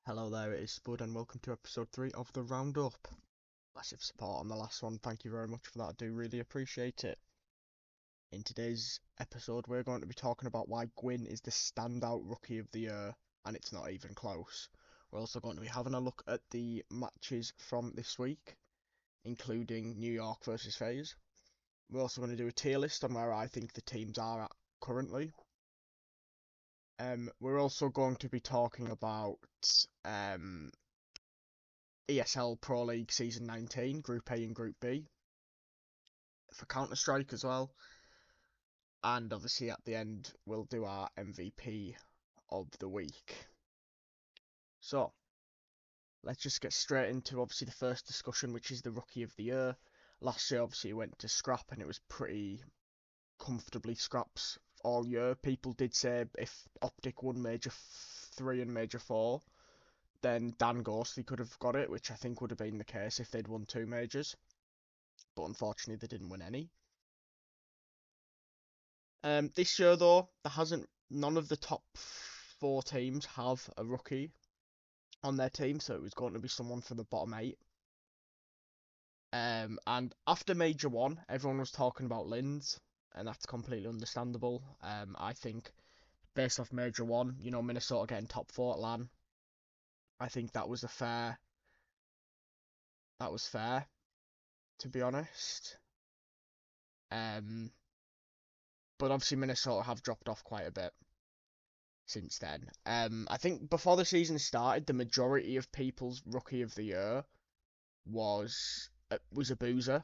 Hello there, it is Spud and welcome to episode 3 of the Roundup. Massive support on the last one, thank you very much for that, I do really appreciate it. In today's episode we're going to be talking about why Gwinn is the standout rookie of the year, and it's not even close. We're also going to be having a look at the matches from this week, including New York versus FaZe. We're also going to do a tier list on where I think the teams are at currently. We're also going to be talking about ESL Pro League S19, Group A and Group B, for Counter-Strike as well. And obviously at the end, we'll do our MVP of the week. So, let's just get straight into obviously the first discussion, which is the Rookie of the Year. Last year, obviously, it went to Scrap, and it was pretty comfortably Scrap's all year. People did say if Optic won Major 3 and Major 4, then Dan Ghostley could have got it, which I think would have been the case if they'd won 2 majors. But unfortunately, they didn't win any. This year, though, none of the top 4 teams have a rookie on their team, so it was going to be someone from the bottom 8. And after Major 1, everyone was talking about Linz, and that's completely understandable. I think, based off Major 1, Minnesota getting top 4 at LAN, I think that was fair, to be honest. But obviously Minnesota have dropped off quite a bit since then. I think before the season started, the majority of people's Rookie of the Year was a Boozer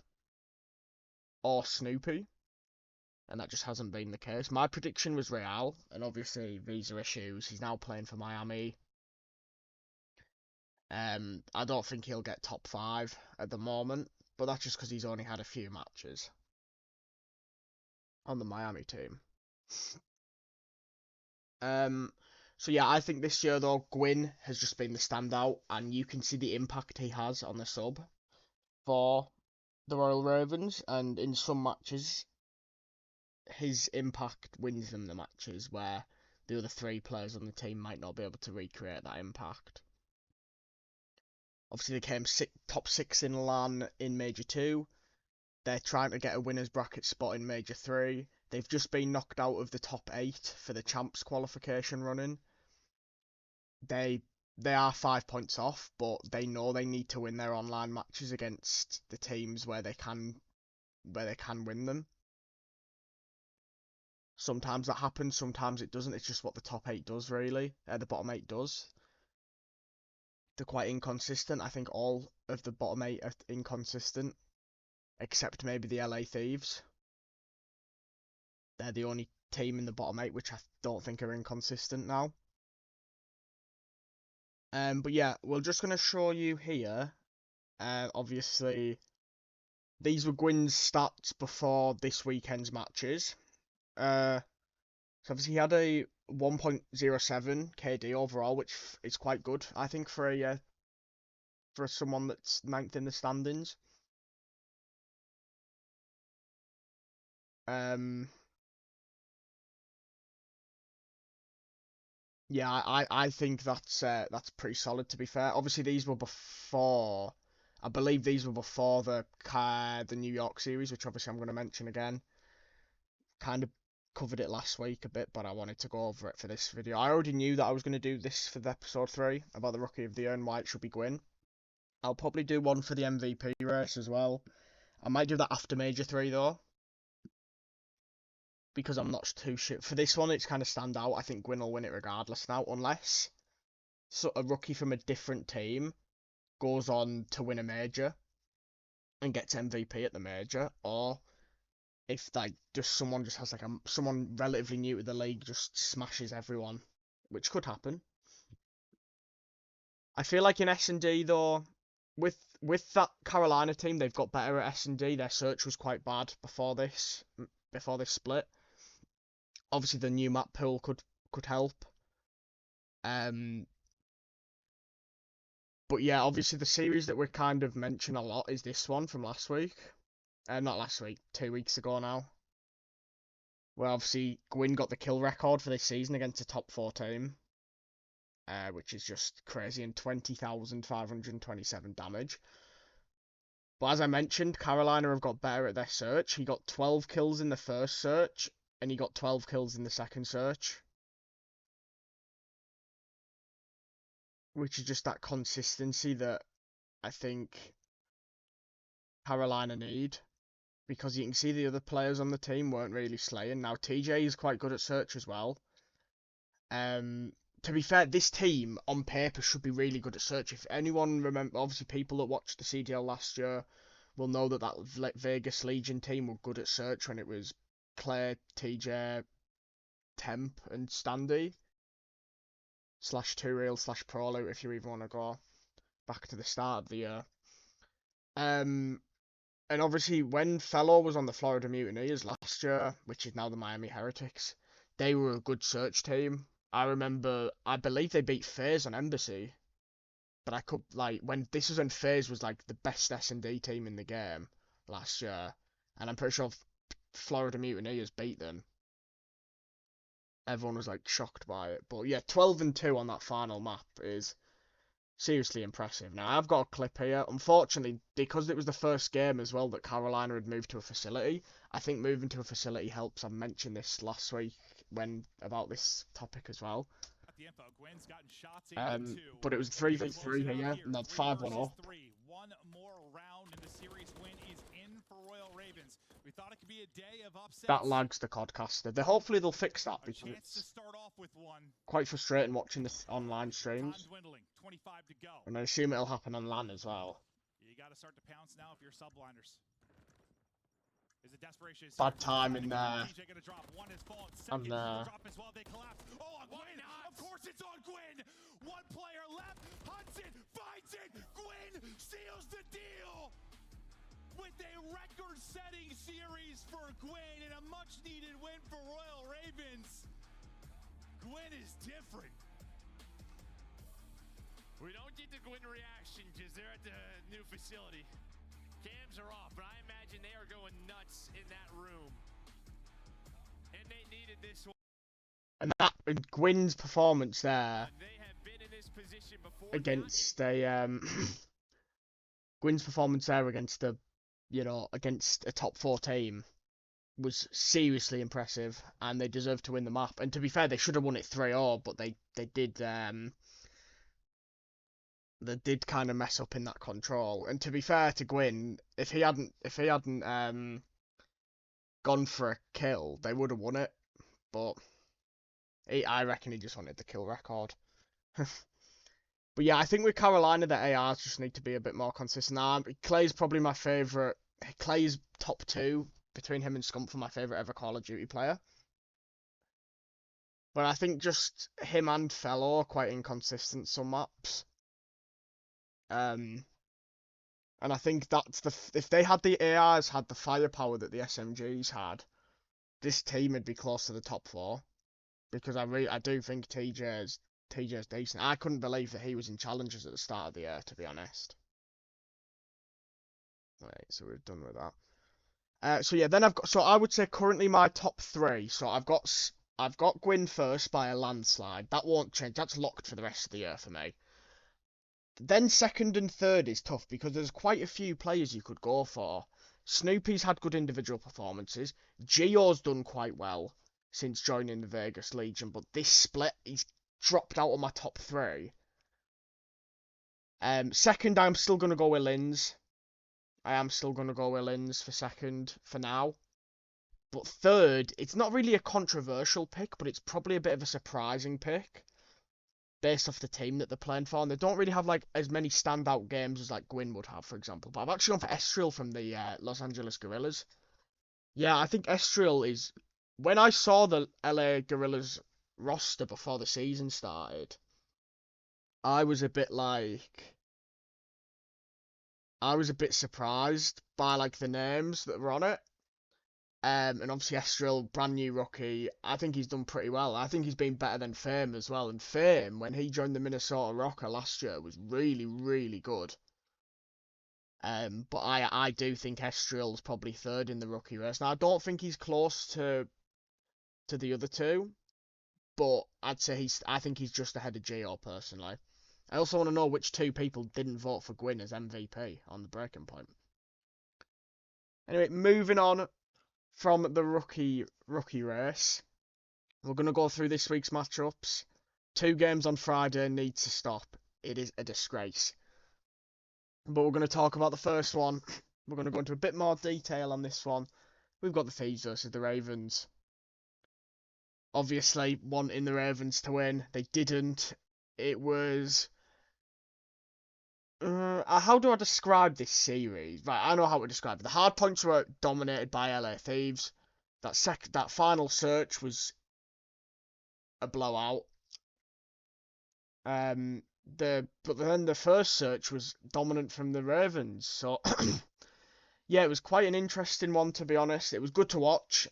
or Snoopy, and that just hasn't been the case. My prediction was Real, and obviously visa issues. He's now playing for Miami. I don't think he'll get top 5 at the moment, but that's just because he's only had a few matches on the Miami team. So yeah, I think this year though, Gwinn has just been the standout, and you can see the impact he has on the sub for the Royal Ravens, and in some matches, his impact wins them the matches where the other 3 players on the team might not be able to recreate that impact. Obviously, they came top 6 in LAN in Major 2. They're trying to get a winner's bracket spot in Major 3. They've just been knocked out of the top 8 for the Champs qualification running. They are 5 points off, but they know they need to win their online matches against the teams where they can win them. Sometimes that happens, sometimes it doesn't. It's just what the top 8 does, really. The bottom 8 does. They're quite inconsistent. I think all of the bottom 8 are inconsistent, except maybe the LA Thieves. They're the only team in the bottom 8 which I don't think are inconsistent now. But yeah, we're just going to show you here. Obviously, these were Gwynn's stats before this weekend's matches. So obviously he had a 1.07 KD overall, which is quite good, I think, for someone that's 9th in the standings. Yeah, I think that's pretty solid, to be fair. Obviously, these were before. I believe these were before the New York series, which obviously I'm going to mention again. Kind of covered it last week a bit, but I wanted to go over it for this video. I already knew that I was going to do this for the episode 3 about the Rookie of the Year and why it should be Gwinn. I'll probably do one for the MVP race as well. I might do that after Major 3 though, because I'm not too sure. For this one, it's kind of stand out. I think Gwinn will win it regardless now, unless a rookie from a different team goes on to win a major and gets MVP at the major, or if just someone just has someone relatively new to the league just smashes everyone, which could happen. I feel like in S&D though, with that Carolina team, they've got better at S&D. Their search was quite bad before this split. Obviously, the new map pool could help. But yeah, obviously the series that we kind of mention a lot is this one from last week. Not last week, 2 weeks ago now. Where obviously Gwinn got the kill record for this season against a top 4 team. which is just crazy, and 20,527 damage. But as I mentioned, Carolina have got better at their search. He got 12 kills in the first search, and he got 12 kills in the second search. Which is just that consistency that I think Carolina need. Because you can see the other players on the team weren't really slaying. Now, TJ is quite good at search as well. To be fair, this team on paper should be really good at search. If anyone remember, obviously people that watched the CDL last year will know that Vegas Legion team were good at search when it was Claire, TJ, Temp, and Standy. /2real/Pro Loot if you even want to go back to the start of the year. And obviously when Fellow was on the Florida Mutineers last year, which is now the Miami Heretics, they were a good search team. I believe they beat FaZe on Embassy. But I could, when FaZe was, the best S&D team in the game last year. And I'm pretty sure Florida Mutineers beat them. Everyone was, shocked by it. But, yeah, 12-2 on that final map is seriously impressive. Now, I've got a clip here. Unfortunately, because it was the first game as well that Carolina had moved to a facility, I think moving to a facility helps. I mentioned this last week about this topic as well. But it was 3v3 here, and then 5-1 up. One more round in the series win is in for Royal Ravens. We thought it could be a day of upsets. That lags the Codcaster. Hopefully they'll fix that, because it's quite frustrating watching the online streams. And I assume it'll happen on LAN as well. You gotta start to pounce now if you're subliners. Bad timing there. And Of course it's on Gwinn! One player left, Hudson finds it! Gwinn seals the deal! With a record-setting series for Gwinn and a much-needed win for Royal Ravens. Gwinn is different. We don't get the Gwinn reaction because they're at the new facility. Cams are off, but I imagine they are going nuts in that room. And they needed this one. And Gwynn's performance there They have been in this position before against Gwynn's performance there against against a top 4 team was seriously impressive, and they deserved to win the map. And to be fair, they should have won it 3-0, but they did kind of mess up in that control. And to be fair to Gwinn, if he hadn't gone for a kill, they would have won it. But I reckon he just wanted the kill record. But yeah, I think with Carolina, the ARs just need to be a bit more consistent. Clay's probably my favourite. Clay's top 2 between him and Scump for my favourite ever Call of Duty player. But I think just him and Fellow are quite inconsistent some maps. And I think that's if they had the ARs had the firepower that the SMGs had, this team would be close to the top 4. Because I do think TJ's decent. I couldn't believe that he was in challenges at the start of the year, to be honest. Right, so we're done with that. So yeah, then I would say currently my top 3. So I've got Gwinn first by a landslide. That won't change. That's locked for the rest of the year for me. Then second and third is tough because there's quite a few players you could go for. Snoopy's had good individual performances. Gio's done quite well since joining the Vegas Legion, but this split, he's dropped out of my top 3. Second, I'm still going to go with Linz. I am still going to go with Linz for second for now. But third, it's not really a controversial pick, but it's probably a bit of a surprising pick based off the team that they're playing for. And they don't really have as many standout games as Gwinn would have, for example. But I've actually gone for Estriel from the Los Angeles Guerrillas. Yeah, I think Estriel is... When I saw the LA Guerrillas roster before the season started, I was a bit surprised by the names that were on it. And obviously Estriel, brand new rookie, I think he's done pretty well. I think he's been better than Fame as well. And Fame, when he joined the Minnesota Rocker last year, was really, really good. But I do think Estriel's probably third in the rookie race. Now, I don't think he's close to the other 2, but I think he's just ahead of Gio personally. I also want to know which 2 people didn't vote for Gwinn as MVP on the breaking point. Anyway, moving on from the rookie race, we're going to go through this week's matchups. 2 games on Friday need to stop. It is a disgrace. But we're going to talk about the first one. We're going to go into a bit more detail on this one. We've got the FaZe versus the Ravens. Obviously, wanting the Ravens to win. They didn't. It was... how do I describe this series? Right, I know how to describe it. The hard points were dominated by LA Thieves. That final search was a blowout. But then the first search was dominant from the Ravens. So yeah, it was quite an interesting one, to be honest. It was good to watch.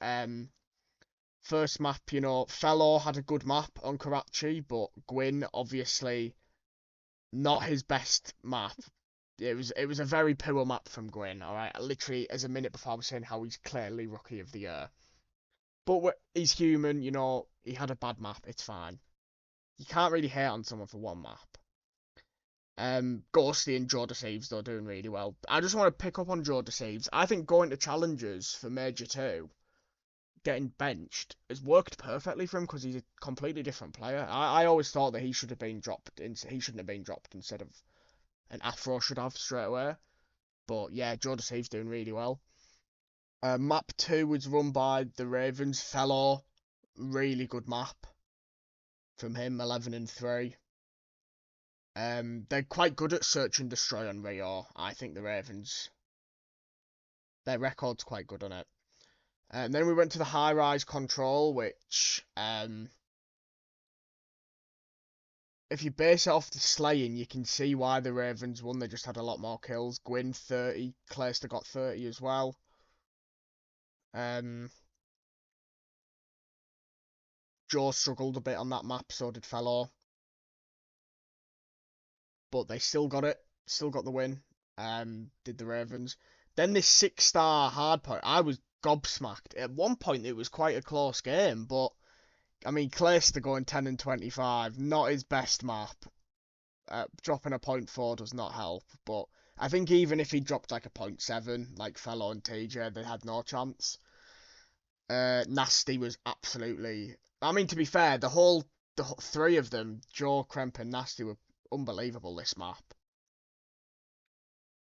First map, you know, Fellow had a good map on Karachi, but Gwinn obviously not his best map. It was a very poor map from Gwinn. All right, literally as a minute before I was saying how he's clearly rookie of the year. But he's human, you know. He had a bad map. It's fine. You can't really hate on someone for one map. Ghosty and Joe Deceives, though, doing really well. I just want to pick up on Joe Deceives. I think going to challenges for Major 2, getting benched, has worked perfectly for him because he's a completely different player. I always thought that he should have been dropped. He shouldn't have been dropped instead of an Afro should have straight away. But yeah, Joe Deceives doing really well. Map 2 was run by the Ravens. Fellow, really good map from him, 11 and 3. They're quite good at search and destroy on Rio. I think the Ravens, their record's quite good on it. And then we went to the high-rise control, which, if you base it off the slaying, you can see why the Ravens won. They just had a lot more kills. Gwinn 30, Clayster got 30 as well. Joe struggled a bit on that map, so did Fellow. But they still got it. Still got the win. Did the Ravens. Then this 6-star hardpoint, I was gobsmacked. At one point, it was quite a close game, but, I mean, Clayster going 10 and 25, not his best map. Dropping a 0.4 does not help, but I think even if he dropped like a 0.7, like Fellow and TJ, they had no chance. Nasty was absolutely... I mean, to be fair, the 3 of them, Joe, Kremp and Nasty, were unbelievable this map.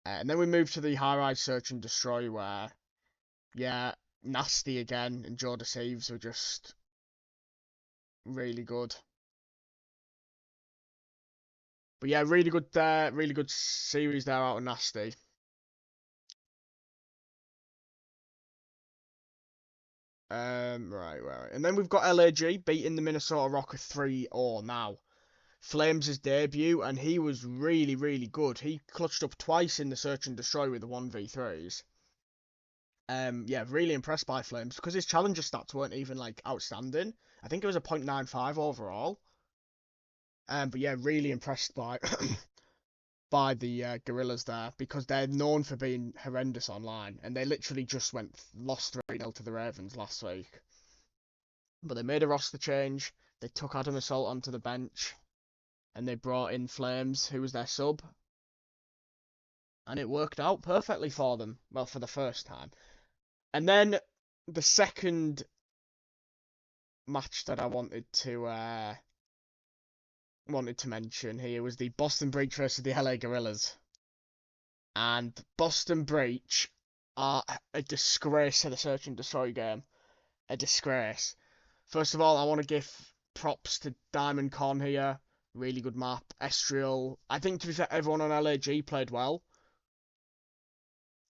And then we moved to the high-rise search and destroy where, yeah, Nasty again and Joe Deceives were just really good. But yeah, really good series there out of Nasty. Right. And then we've got LAG beating the Minnesota Rocket 3-0 now. Flames' debut, and he was really, really good. He clutched up twice in the search and destroy with the 1v3s. Yeah, really impressed by Flames because his challenger stats weren't even like outstanding. I think it was a 0.95 overall. But yeah, really impressed by by the Gorillas there because they're known for being horrendous online, and they literally just lost 3-0 to the Ravens last week. But they made a roster change. They took Adam Assault onto the bench, and they brought in Flames, who was their sub, and it worked out perfectly for them. Well, for the first time. And then the second match that I wanted to mention here was the Boston Breach versus the LA Gorillas. And Boston Breach are a disgrace to the search and destroy game. A disgrace. First of all, I want to give props to Diamond Con here. Really good map. Estriel. I think, to be fair, everyone on LAG played well.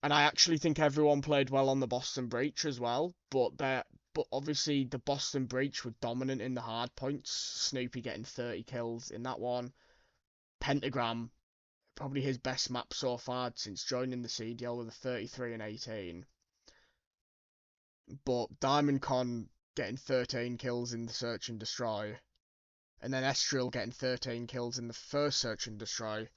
And I actually think everyone played well on the Boston Breach as well. But obviously the Boston Breach were dominant in the hard points. Snoopy getting 30 kills in that one. Pentagram, probably his best map so far since joining the CDL with a 33 and 18. But Diamond Con getting 13 kills in the search and destroy. And then Estriel getting 13 kills in the first search and destroy.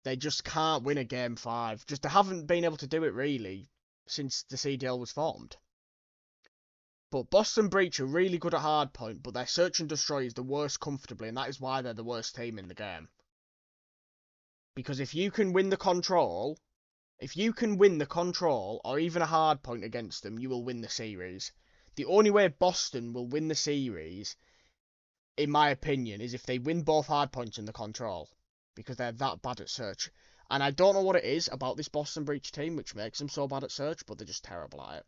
They just can't win a game 5. They haven't been able to do it really since the CDL was formed. But Boston Breach are really good at hardpoint, but their search and destroy is the worst comfortably, and that is why they're the worst team in the game. Because if you can win the control, or even a hardpoint against them, you will win the series. The only way Boston will win the series, in my opinion, is if they win both hardpoints and the control. Because they're that bad at search. And I don't know what it is about this Boston Breach team which makes them so bad at search, but they're just terrible at it.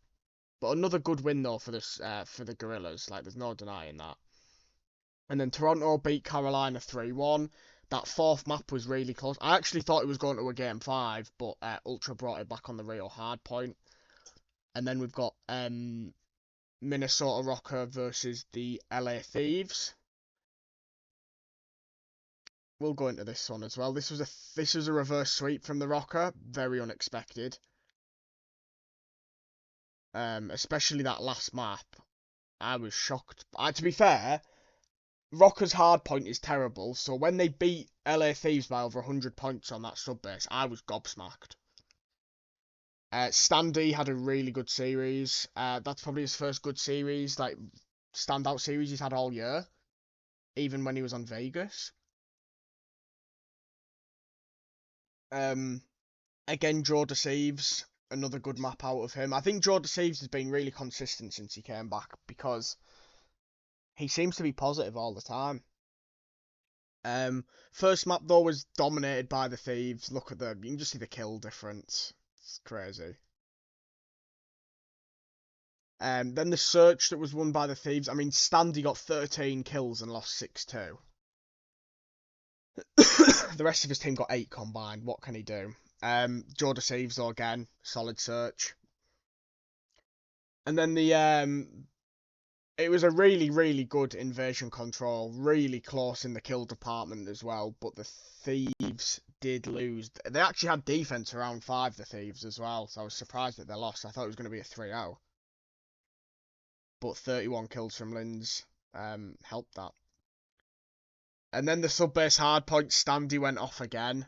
But another good win though for the Gorillas, like there's no denying that. And then Toronto beat Carolina 3-1. That fourth map was really close. I actually thought it was going to a game 5, but Ultra brought it back on the Rio hardpoint. And then we've got Minnesota Rocker versus the LA Thieves. We'll go into this one as well. This was a reverse sweep from the Rocker, very unexpected. Especially that last map, I was shocked. To be fair, Rocker's hardpoint is terrible, so when they beat LA Thieves by over 100 points on that sub base, I was gobsmacked. Standy had a really good series. That's probably his first good series, like standout series he's had all year, even when he was on Vegas. Again, Draw Deceives, another good map out of him. I think Draw Deceives has been really consistent since he came back because he seems to be positive all the time. First map though was dominated by the Thieves. Look at you can just see the kill difference. It's crazy. Then the search that was won by the Thieves. I mean, Standy got 13 kills and lost 6-2. The rest of his team got 8 combined. What can he do? Draw Deceives though again, solid search. And then it was a really, really good invasion control, really close in the kill department as well, but the Thieves did lose. They actually had defense around 5, the Thieves, as well, so I was surprised that they lost. I thought it was going to be a 3-0. But 31 kills from Linz helped that. And then the sub-base hardpoint, Standy went off again,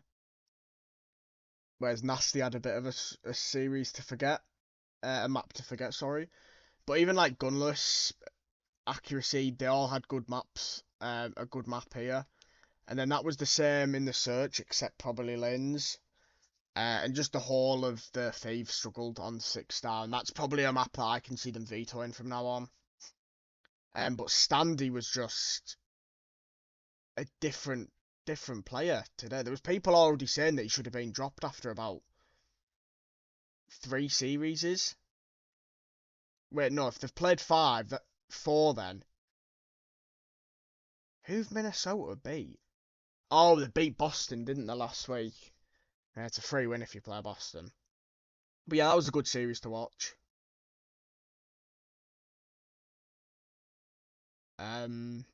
whereas Nasty had a bit of a series to forget. A map to forget, sorry. But even like Gunless, Accuracy, they all had good maps, a good map here. And then that was the same in the search, except probably Linz. And just the whole of the Thieves struggled on 6-star, and that's probably a map that I can see them vetoing from now on. But Standy was just a different player today. There was people already saying that he should have been dropped after about 3 series. Wait, no, if they've played 5, 4 then. Who've Minnesota beat? Oh, they beat Boston, didn't they, last week? Yeah, it's a free win if you play Boston. But yeah, that was a good series to watch. And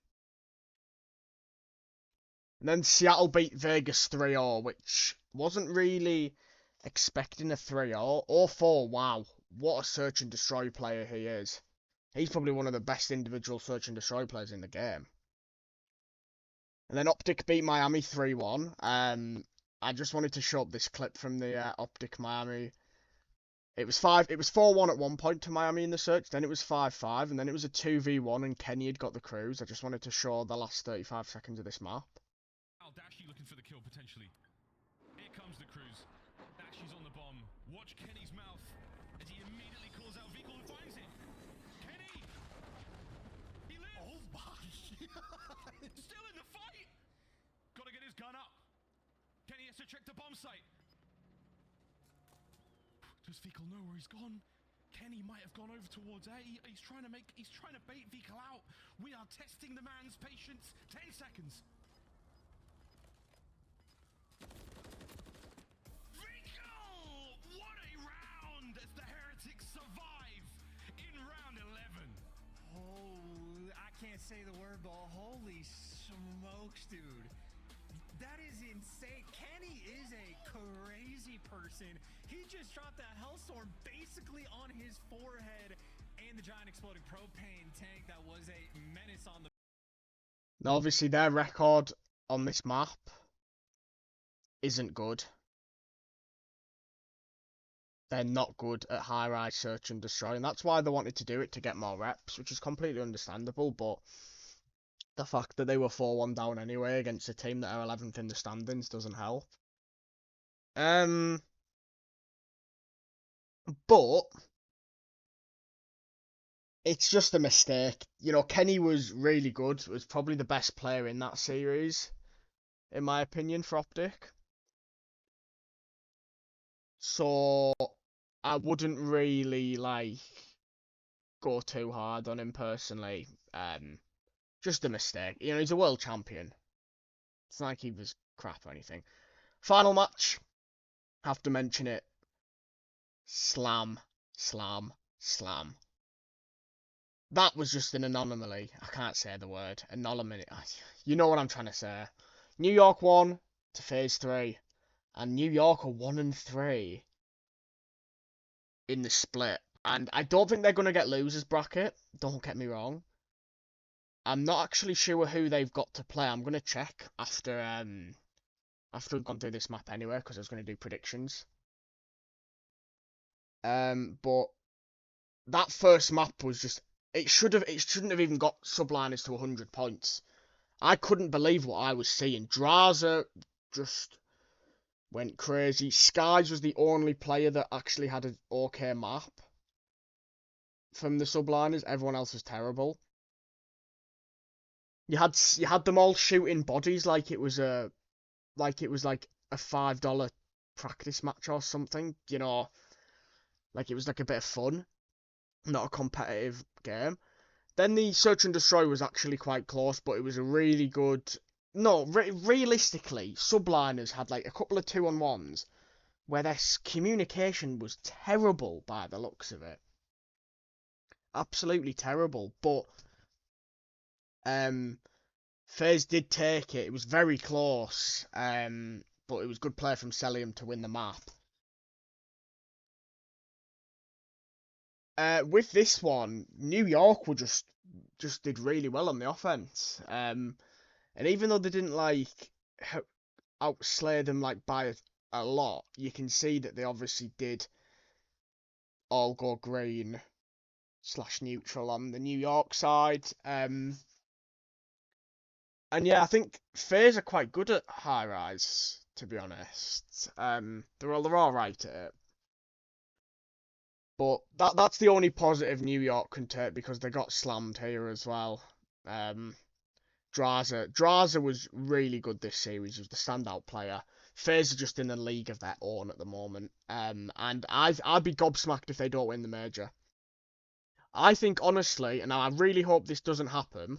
then Seattle beat Vegas 3-0, which wasn't really expecting a 3-0. Or 4, wow. What a search and destroy player he is. He's probably one of the best individual search and destroy players in the game. And then Optic beat Miami 3-1. I just wanted to show up this clip from the Optic Miami. It was 4-1 at one point to Miami in the search, then it was 5-5, and then it was a 2v1 and Kenny had got the cruise. I just wanted to show the last 35 seconds of this map. Dashy looking for the kill potentially. Here comes the cruise. Dashy's on the bomb. Watch Kenny's mouth as he immediately calls out Vikal and finds it. Kenny! He lives! Oh my! Still in the fight! Gotta get his gun up. Kenny has to check the bomb site. Does Vikal know where he's gone? Kenny might have gone over towards A. He's trying to bait Vikal out. We are testing the man's patience. 10 seconds. Vikal! What a round as the Heretics survive in round 11. Oh, I can't say the word, but holy smokes, dude. That is insane. Kenny is a crazy person. He just dropped that Hellstorm basically on his forehead and the giant exploding propane tank that was a menace on the... Now, obviously, their record on this map isn't good. they're not good at high-rise search and destroy, and that's why they wanted to do it, to get more reps, which is completely understandable, but the fact that they were 4-1 down anyway against a team that are 11th in the standings doesn't help. But it's just a mistake. You know, Kenny was really good, was probably the best player in that series, in my opinion, for Optic. So I wouldn't really go too hard on him personally. Just a mistake. You know, he's a world champion. It's not like he was crap or anything. Final match. Have to mention it. Slam, slam, slam. That was just an anomaly. I can't say the word. Anomaly. You know what I'm trying to say. New York won to FaZe 3. And New York are 1-3 in the split. And I don't think they're going to get losers bracket. Don't get me wrong. I'm not actually sure who they've got to play. I'm going to check after we've gone through this map anyway, because I was going to do predictions. But that first map was just, it shouldn't have even got subliners to 100 points. I couldn't believe what I was seeing. Draza just went crazy. Skies was the only player that actually had an okay map from the subliners. Everyone else was terrible. You had them all shooting bodies like it was a $5 practice match or something, you know, like it was like a bit of fun, not a competitive game. Then the search and destroy was actually quite close, but it was a really good. No, realistically, subliners had like a couple of 2-on-1s where their communication was terrible by the looks of it. Absolutely terrible, but FaZe did take it. It was very close, but it was good play from Celium to win the map. With this one, New York were just did really well on the offense. And even though they didn't outslay them by a lot, you can see that they obviously did all go green/neutral on the New York side. And yeah, I think FaZe are quite good at high rise, to be honest. They're all right at it. But that's the only positive New York can take, because they got slammed here as well. Draza was really good this series. He was the standout player. FaZe are just in a league of their own at the moment. And I'd be gobsmacked if they don't win the major. I think, honestly, and I really hope this doesn't happen,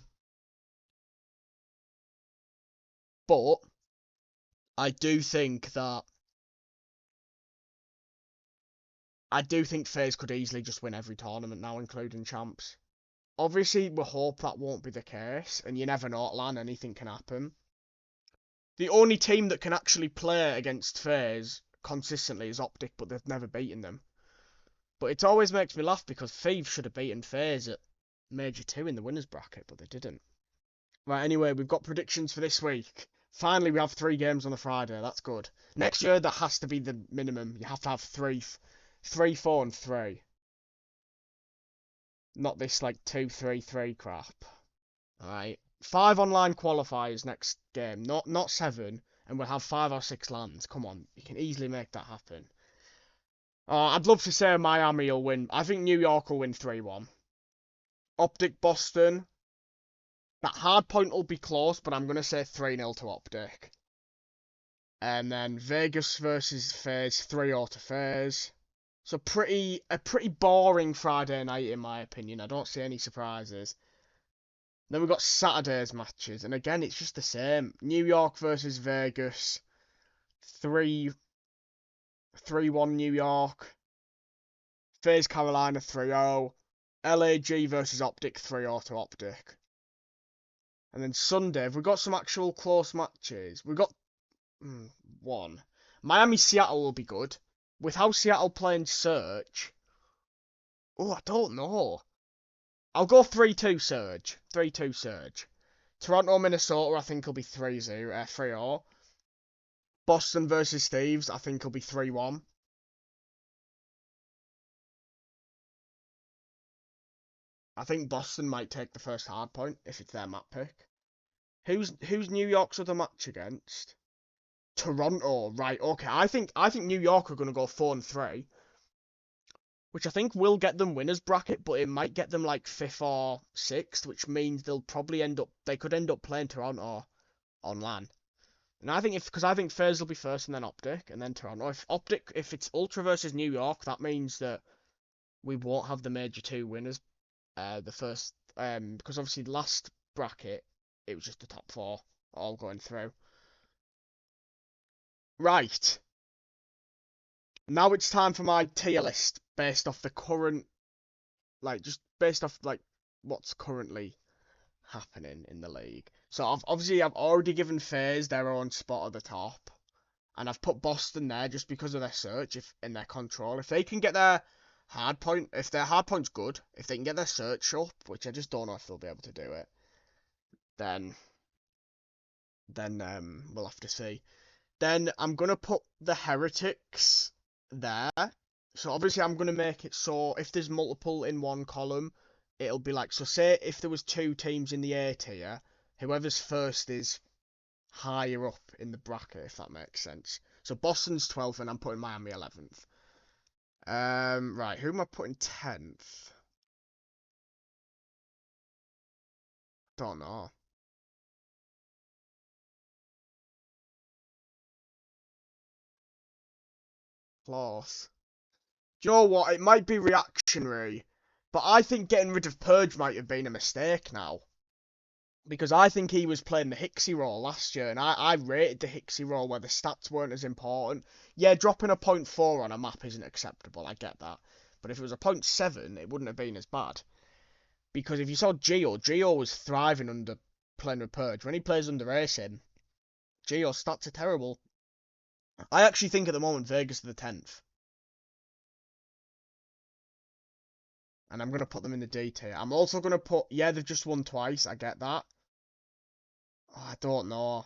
but I do think FaZe could easily just win every tournament now, including champs. Obviously, we hope that won't be the case, and you never know, Lan, anything can happen. The only team that can actually play against FaZe consistently is Optic, but they've never beaten them. But it always makes me laugh, because Thieves should have beaten FaZe at Major 2 in the winners bracket, but they didn't. Right, anyway, we've got predictions for this week. Finally, we have 3 games on a Friday. That's good. Next year, that has to be the minimum. You have to have 3, 4, and 3. Not this 2, 3, 3 crap. Alright. 5 online qualifiers next game. Not 7. And we'll have 5 or 6 lands. Come on. You can easily make that happen. I'd love to say Miami will win. I think New York will win 3-1. Optic Boston. That hard point will be close, but I'm going to say 3-0 to Optic. And then Vegas versus FaZe, 3-0 to FaZe. So a pretty boring Friday night, in my opinion. I don't see any surprises. Then we've got Saturday's matches, and again, it's just the same. New York versus Vegas, 3-1 New York. FaZe Carolina, 3-0. LAG versus Optic, 3-0 to Optic. And then Sunday, we've got some actual close matches. We've got one. Miami-Seattle will be good. With how Seattle playing Surge, I don't know. I'll go 3-2 Surge. 3-2 Surge. Toronto, Minnesota, I think will be 3-0. Boston versus Thieves, I think will be 3-1. I think Boston might take the first hard point if it's their map pick. Who's New York's other match against? Toronto, right? Okay, I think New York are gonna go 4-3, which I think will get them winners bracket, but it might get them like 5th or 6th, which means they could end up playing Toronto on LAN. And I think because I think FaZe will be first and then Optic and then Toronto. If it's Ultra versus New York, that means that we won't have the major 2 winners. The first because obviously the last bracket it was just the top 4 all going through. Right. Now it's time for my tier list based off the current, just based off what's currently happening in the league. So I've already given FaZe their own spot at the top, and I've put Boston there just because of their search in their control. If they can get their hard point, if their hard point's good, if they can get their search up, which I just don't know if they'll be able to do it, then we'll have to see. Then I'm gonna put the Heretics there. So obviously I'm gonna make it so if there's multiple in one column, it'll be like, so say if there was 2 teams in the A tier, whoever's first is higher up in the bracket, if that makes sense. So Boston's 12th and I'm putting Miami 11th. Right, who am I putting 10th? Don't know. Close. Do you know what? It might be reactionary, but I think getting rid of Purge might have been a mistake now. Because I think he was playing the Hixie role last year, and I rated the Hixie role where the stats weren't as important. Yeah, dropping a 0.4 on a map isn't acceptable, I get that. But if it was a 0.7, it wouldn't have been as bad. Because if you saw Gio was thriving under playing with Purge. When he plays under Racing, Gio's stats are terrible. I actually think at the moment Vegas are the 10th. And I'm going to put them in the D tier. I'm also going to put, yeah, they've just won twice, I get that. Oh, I don't know.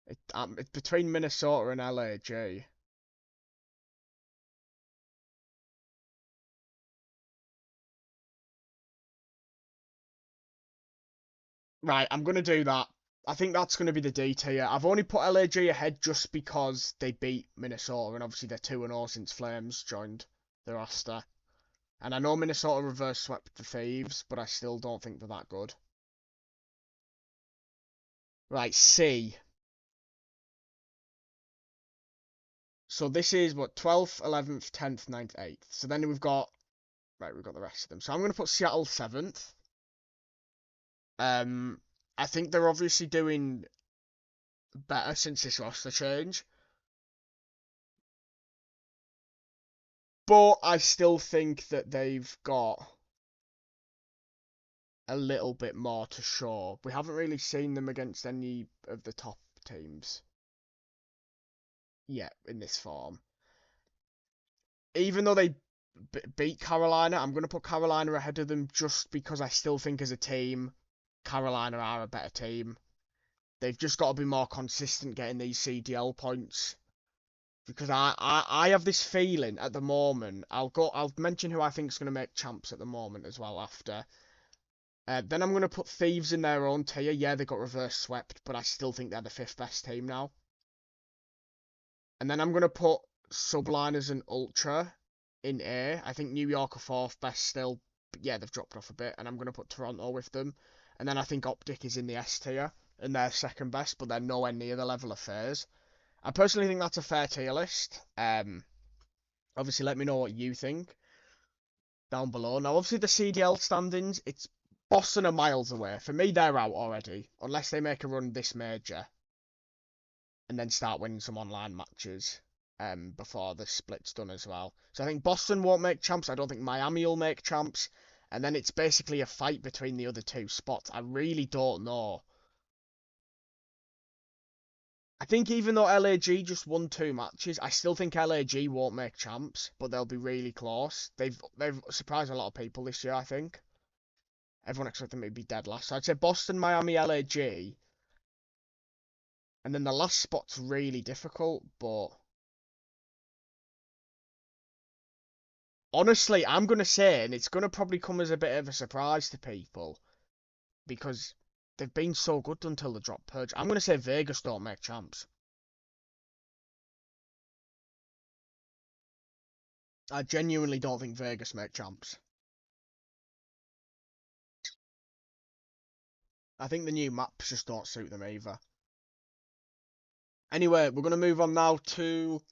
It's between Minnesota and LAG. Right, I'm going to do that. I think that's going to be the D tier. I've only put LAG ahead just because they beat Minnesota, and obviously they're 2-0 since Flames joined the roster. And I know Minnesota reverse swept the Thieves, but I still don't think they're that good. Right, C. So this is what, 12th, 11th, 10th, 9th, 8th. So then we've got the rest of them. So I'm going to put Seattle 7th. I think they're obviously doing better since this roster change. But I still think that they've got a little bit more to show. We haven't really seen them against any of the top teams yet in this form. Even though they beat Carolina, I'm going to put Carolina ahead of them just because I still think as a team, Carolina are a better team. They've just got to be more consistent getting these CDL points. Because I have this feeling at the moment, I'll mention who I think is going to make champs at the moment as well after. Then I'm going to put Thieves in their own tier. Yeah, they got reverse swept, but I still think they're the 5th best team now. And then I'm going to put Subliners and Ultra in A. I think New York are 4th best still. But yeah, they've dropped off a bit. And I'm going to put Toronto with them. And then I think Optic is in the S tier. And they're 2nd best, but they're nowhere near the level of FaZe. I personally think that's a fair tier list. Obviously, let me know what you think down below. Now, obviously, the CDL standings, it's Boston are miles away. For me, they're out already, unless they make a run this major and then start winning some online matches before the split's done as well. So I think Boston won't make champs. I don't think Miami will make champs. And then it's basically a fight between the other 2 spots. I really don't know. I think even though LAG just won 2 matches, I still think LAG won't make champs, but they'll be really close. They've surprised a lot of people this year, I think. Everyone expected them to be dead last. So I'd say Boston, Miami, LAG. And then the last spot's really difficult, but honestly, I'm going to say, and it's going to probably come as a bit of a surprise to people, because they've been so good until the drop Purge. I'm going to say Vegas don't make champs. I genuinely don't think Vegas make champs. I think the new maps just don't suit them either. Anyway, we're going to move on now to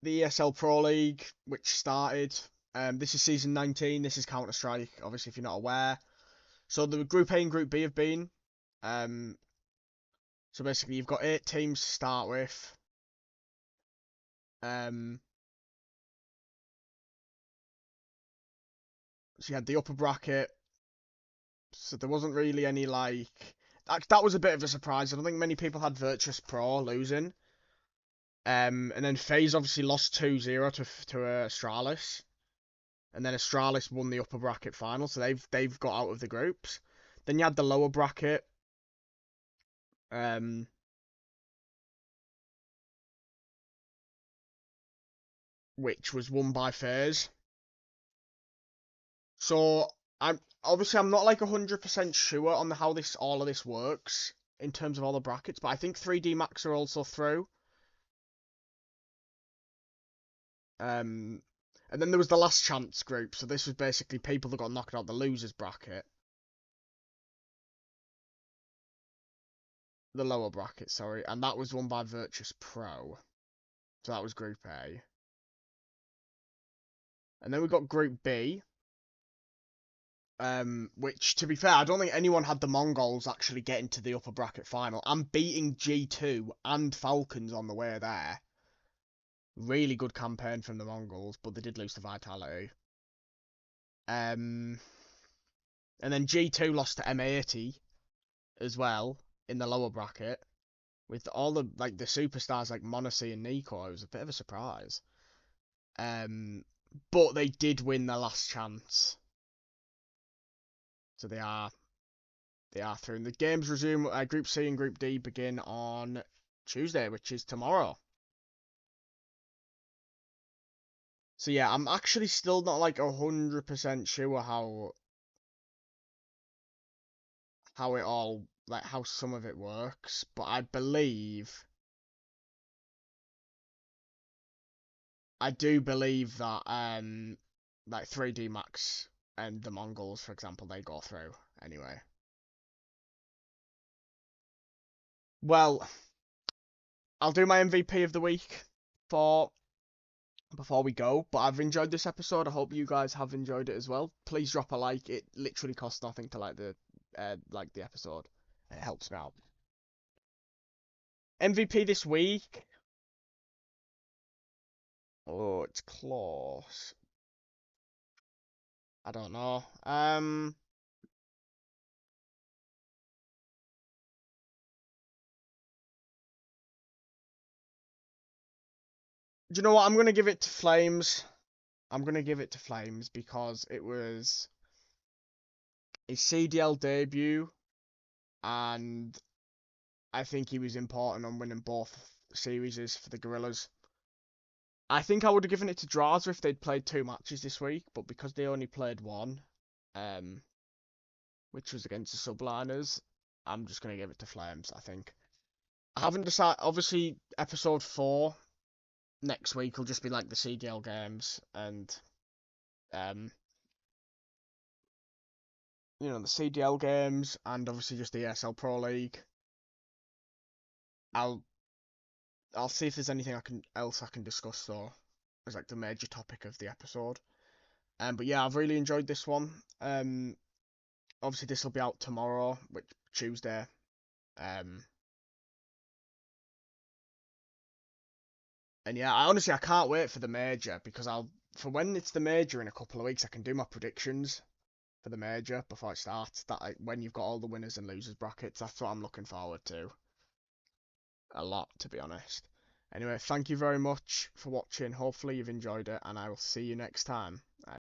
the ESL Pro League, which started. This is season 19. This is Counter-Strike, obviously, if you're not aware. So the Group A and Group B have been. So basically, you've got 8 teams to start with. So you had the upper bracket. So there wasn't really any, like... That was a bit of a surprise. I don't think many people had Virtus Pro losing. And then FaZe obviously lost 2-0 to Astralis. And then Astralis won the upper bracket final, so they've got out of the groups. Then you had the lower bracket. Which was won by FaZe. So I'm not like 100% sure on how all of this works in terms of all the brackets, but I think 3D Max are also through. And then there was the last chance group, so this was basically people that got knocked out the losers bracket. The lower bracket, sorry, and that was won by Virtus Pro. So that was Group A. And then we got Group B. Which, to be fair, I don't think anyone had the Mongols actually getting to the upper bracket final and beating G2 and Falcons on the way there. Really good campaign from the Mongols, but they did lose to Vitality. And then G2 lost to M80 as well in the lower bracket with all the the superstars like Monacy and Nico. It was a bit of a surprise. But they did win their last chance. So they are through. And the games resume. Group C and Group D begin on Tuesday, which is tomorrow. So yeah, I'm actually still not like 100% sure how it all, like how some of it works, but I do believe that like 3D Max and the Mongols, for example, they go through anyway. Well, I'll do my MVP of the week before we go, but I've enjoyed this episode. I hope you guys have enjoyed it as well. Please drop a like. It literally costs nothing to like the episode. It helps me out. MVP this week. Oh, it's close. I don't know. Do you know what? I'm gonna give it to Flames. I'm gonna give it to Flames because it was his CDL debut, and I think he was important on winning both series for the Gorillas. I think I would have given it to Draza if they'd played 2 matches this week, but because they only played 1, which was against the Subliners, I'm just gonna give it to Flames, I think. I haven't decided. Obviously, episode 4 next week will just be like the CDL games and the CDL games and obviously just the ESL Pro League. I'll see if there's anything else I can discuss though as like the major topic of the episode. But yeah, I've really enjoyed this one. Obviously this will be out tomorrow, which Tuesday. And yeah, I can't wait for the major because for when it's the major in a couple of weeks, I can do my predictions for the major before it starts. That when you've got all the winners and losers brackets, that's what I'm looking forward to. A lot, to be honest. Anyway, thank you very much for watching. Hopefully you've enjoyed it, and I will see you next time.